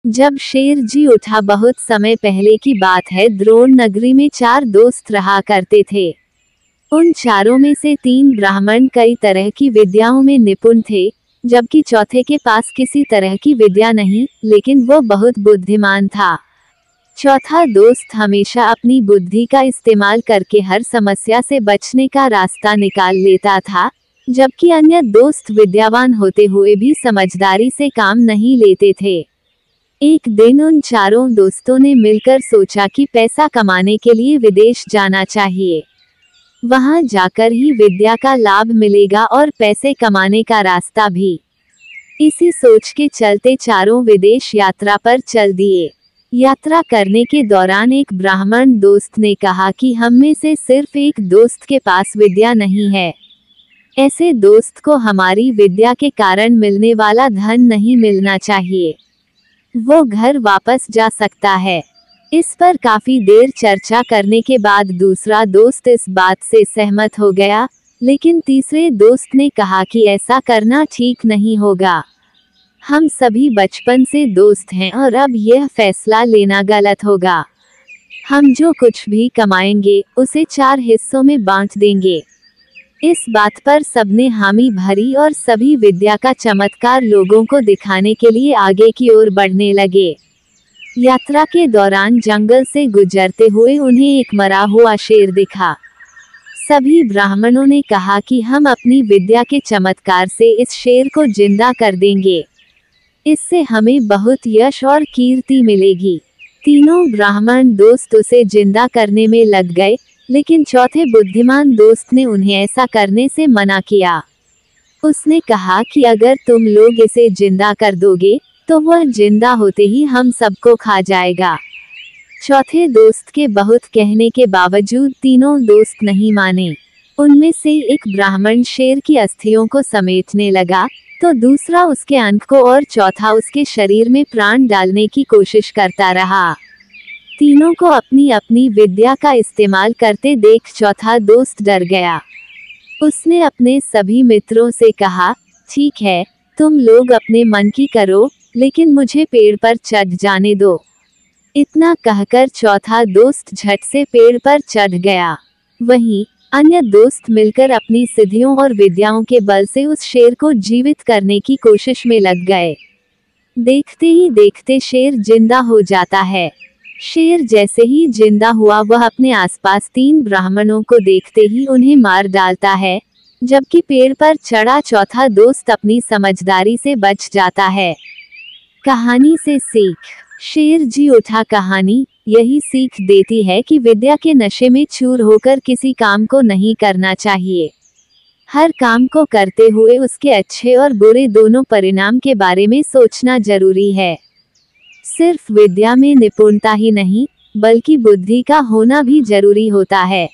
जब शेर जी उठा, बहुत समय पहले की बात है। द्रोण नगरी में 4 दोस्त रहा करते थे। उन चारों में से 3 ब्राह्मण कई तरह की विद्याओं में निपुण थे, जबकि चौथे के पास किसी तरह की विद्या नहीं, लेकिन वो बहुत बुद्धिमान था। चौथा दोस्त हमेशा अपनी बुद्धि का इस्तेमाल करके हर समस्या से बचने का रास्ता निकाल लेता था, जबकि अन्य दोस्त विद्यावान होते हुए भी समझदारी से काम नहीं लेते थे। एक दिन उन चारों दोस्तों ने मिलकर सोचा कि पैसा कमाने के लिए विदेश जाना चाहिए। वहां जाकर ही विद्या का लाभ मिलेगा और पैसे कमाने का रास्ता भी। इसी सोच के चलते चारों विदेश यात्रा पर चल दिए। यात्रा करने के दौरान एक ब्राह्मण दोस्त ने कहा कि हम में से सिर्फ एक दोस्त के पास विद्या नहीं है। ऐसे दोस्त को हमारी विद्या के कारण मिलने वाला धन नहीं मिलना चाहिए। वो घर वापस जा सकता है। इस पर काफी देर चर्चा करने के बाद दूसरा दोस्त इस बात से सहमत हो गया, लेकिन तीसरे दोस्त ने कहा कि ऐसा करना ठीक नहीं होगा। हम सभी बचपन से दोस्त हैं और अब यह फैसला लेना गलत होगा। हम जो कुछ भी कमाएंगे उसे 4 हिस्सों में बांट देंगे। इस बात पर सबने हामी भरी और सभी विद्या का चमत्कार लोगों को दिखाने के लिए आगे की ओर बढ़ने लगे। यात्रा के दौरान जंगल से गुजरते हुए उन्हें एक मरा हुआ शेर दिखा। सभी ब्राह्मणों ने कहा कि हम अपनी विद्या के चमत्कार से इस शेर को जिंदा कर देंगे। इससे हमें बहुत यश और कीर्ति मिलेगी। तीनों ब्राह्मण दोस्त उसे जिंदा करने में लग गए, लेकिन चौथे बुद्धिमान दोस्त ने उन्हें ऐसा करने से मना किया। उसने कहा कि अगर तुम लोग इसे जिंदा कर दोगे, तो वह जिंदा होते ही हम सबको खा जाएगा। चौथे दोस्त के बहुत कहने के बावजूद तीनों दोस्त नहीं माने। उनमें से एक ब्राह्मण शेर की अस्थियों को समेटने लगा, तो दूसरा उसके अंक को और चौथा उसके शरीर में प्राण डालने की कोशिश करता रहा। तीनों को अपनी अपनी विद्या का इस्तेमाल करते देख चौथा दोस्त डर गया। उसने अपने सभी मित्रों से कहा, ठीक है, तुम लोग अपने मन की करो, लेकिन मुझे पेड़ पर चढ़ जाने दो। इतना कहकर चौथा दोस्त झट से पेड़ पर चढ़ गया। वहीं अन्य दोस्त मिलकर अपनी सिद्धियों और विद्याओं के बल से उस शेर को जीवित करने की कोशिश में लग गए। देखते ही देखते शेर जिंदा हो जाता है। शेर जैसे ही जिंदा हुआ, वह अपने आसपास 3 ब्राह्मणों को देखते ही उन्हें मार डालता है, जबकि पेड़ पर चढ़ा चौथा दोस्त अपनी समझदारी से बच जाता है। कहानी से सीख। शेर जी उठा कहानी यही सीख देती है कि विद्या के नशे में चूर होकर किसी काम को नहीं करना चाहिए। हर काम को करते हुए उसके अच्छे और बुरे दोनों परिणाम के बारे में सोचना जरूरी है। सिर्फ विद्या में निपुणता ही नहीं, बल्कि बुद्धि का होना भी जरूरी होता है।